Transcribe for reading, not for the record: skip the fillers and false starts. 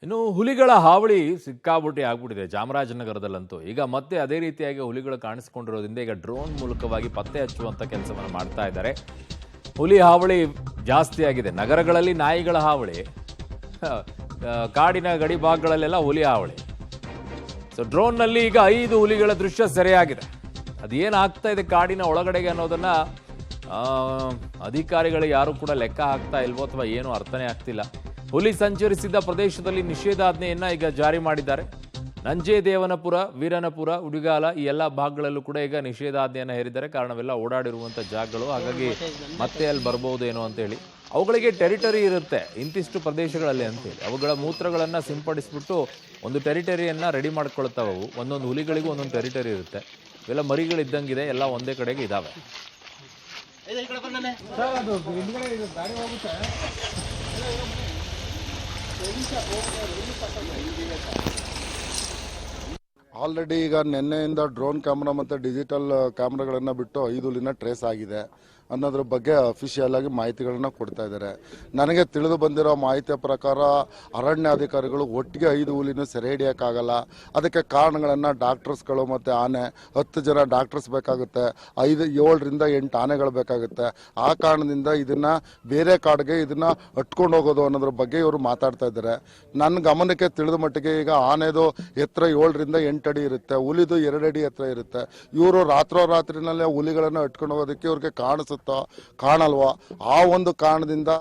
ಇನ್ನು ಹುಲಿಗಳ ಹಾವಳಿ ಸಿಕ್ಕಾಬುಟ್ಟಿ ಆಗ್ಬಿಟ್ಟಿದೆ ಚಾಮರಾಜನಗರದಲ್ಲಂತೂ. ಈಗ ಮತ್ತೆ ಅದೇ ರೀತಿಯಾಗಿ ಹುಲಿಗಳು ಕಾಣಿಸಿಕೊಂಡಿರೋದ್ರಿಂದ ಈಗ ಡ್ರೋನ್ ಮೂಲಕವಾಗಿ ಪತ್ತೆ ಹಚ್ಚುವಂತ ಕೆಲಸವನ್ನು ಮಾಡ್ತಾ ಇದ್ದಾರೆ. ಹುಲಿ ಹಾವಳಿ ಜಾಸ್ತಿ ಆಗಿದೆ. ನಗರಗಳಲ್ಲಿ ನಾಯಿಗಳ ಹಾವಳಿ, ಕಾಡಿನ ಗಡಿ ಭಾಗಗಳಲ್ಲೆಲ್ಲ ಹುಲಿ ಹಾವಳಿ. ಸೊ ಡ್ರೋನ್ನಲ್ಲಿ ಈಗ 5 ಹುಲಿಗಳ ದೃಶ್ಯ ಸೆರೆಯಾಗಿದೆ. ಅದೇನಾಗ್ತಾ ಇದೆ ಕಾಡಿನ ಒಳಗಡೆಗೆ ಅನ್ನೋದನ್ನ ಅಧಿಕಾರಿಗಳು ಯಾರು ಕೂಡ ಲೆಕ್ಕ ಹಾಕ್ತಾ ಇಲ್ವೋ ಅಥವಾ ಏನೂ ಅರ್ಥನೇ ಆಗ್ತಿಲ್ಲ. ಹುಲಿ ಸಂಚರಿಸಿದ್ದ ಪ್ರದೇಶದಲ್ಲಿ ನಿಷೇಧಾಜ್ಞೆಯನ್ನ ಈಗ ಜಾರಿ ಮಾಡಿದ್ದಾರೆ. ನಂಜೇದೇವನಪುರ, ವೀರನಪುರ, ಉಡಿಗಾಲ ಈ ಎಲ್ಲ ಭಾಗಗಳಲ್ಲೂ ಕೂಡ ಈಗ ನಿಷೇಧಾಜ್ಞೆಯನ್ನು ಹೇರಿದ್ದಾರೆ. ಕಾರಣವೆಲ್ಲ ಓಡಾಡಿರುವಂಥ ಜಾಗಗಳು, ಹಾಗಾಗಿ ಮತ್ತೆ ಅಲ್ಲಿ ಬರ್ಬೋದೇನೋ ಅಂತೇಳಿ. ಅವುಗಳಿಗೆ ಟೆರಿಟರಿ ಇರುತ್ತೆ ಇಂತಿಷ್ಟು ಪ್ರದೇಶಗಳಲ್ಲಿ ಅಂತೇಳಿ. ಅವುಗಳ ಮೂತ್ರಗಳನ್ನು ಸಿಂಪಡಿಸ್ಬಿಟ್ಟು ಒಂದು ಟೆರಿಟರಿಯನ್ನು ರೆಡಿ ಮಾಡ್ಕೊಳ್ತಾವೆ. ಅವು ಒಂದೊಂದು ಹುಲಿಗಳಿಗೂ ಒಂದೊಂದು ಟೆರಿಟರಿ ಇರುತ್ತೆ. ಇವೆಲ್ಲ ಮರಿಗಳಿದ್ದಂಗಿದೆ, ಎಲ್ಲ ಒಂದೇ ಕಡೆಗೆ ಇದ್ದಾವೆ. ಆಲ್ರೆಡಿ ಈಗ ನಿನ್ನೆಯಿಂದ ಡ್ರೋನ್ ಕ್ಯಾಮ್ರಾ ಮತ್ತು ಡಿಜಿಟಲ್ ಕ್ಯಾಮ್ರಾಗಳನ್ನು ಬಿಟ್ಟು 5 ಹುಲಿನ ಟ್ರೇಸ್ ಆಗಿದೆ ಅನ್ನೋದ್ರ ಬಗ್ಗೆ ಅಫಿಷಿಯಲ್ ಆಗಿ ಮಾಹಿತಿಗಳನ್ನ ಕೊಡ್ತಾ ಇದ್ದಾರೆ. ನನಗೆ ತಿಳಿದು ಬಂದಿರೋ ಮಾಹಿತಿಯ ಪ್ರಕಾರ ಅರಣ್ಯಾಧಿಕಾರಿಗಳು ಒಟ್ಟಿಗೆ 5 ಹುಲಿನ ಸೆರೆ ಹಿಡಿಯೋಕ್ಕಾಗಲ್ಲ. ಅದಕ್ಕೆ ಕಾರಣಗಳನ್ನು ಡಾಕ್ಟರ್ಸ್ಗಳು ಮತ್ತು ಆನೆ 10 ಜನ ಡಾಕ್ಟರ್ಸ್ ಬೇಕಾಗುತ್ತೆ, 7ರಿಂದ 8 ಆನೆಗಳು ಬೇಕಾಗುತ್ತೆ. ಆ ಕಾರಣದಿಂದ ಇದನ್ನು ಬೇರೆ ಕಾಡಿಗೆ ಇದನ್ನು ಹಟ್ಕೊಂಡು ಹೋಗೋದು ಅನ್ನೋದ್ರ ಬಗ್ಗೆ ಇವರು ಮಾತಾಡ್ತಾ ಇದ್ದಾರೆ. ನನ್ನ ಗಮನಕ್ಕೆ ತಿಳಿದ ಮಟ್ಟಿಗೆ ಈಗ ಆನೆದು ಎತ್ತರ 7ರಿಂದ 8 ಅಡಿ ಇರುತ್ತೆ, ಹುಲಿದು 2 ಅಡಿ ಎತ್ತರ ಇರುತ್ತೆ. ಇವರು ರಾತ್ರೋರಾತ್ರಿನಲ್ಲೇ ಹುಲಿಗಳನ್ನು ಹಟ್ಕೊಂಡು ಹೋಗೋದಕ್ಕೆ ಇವ್ರಿಗೆ ಕಾಣಿಸುತ್ತೋ ಕಾಣಲ್ವೋ ಆ ಒಂದು ಕಾರಣದಿಂದ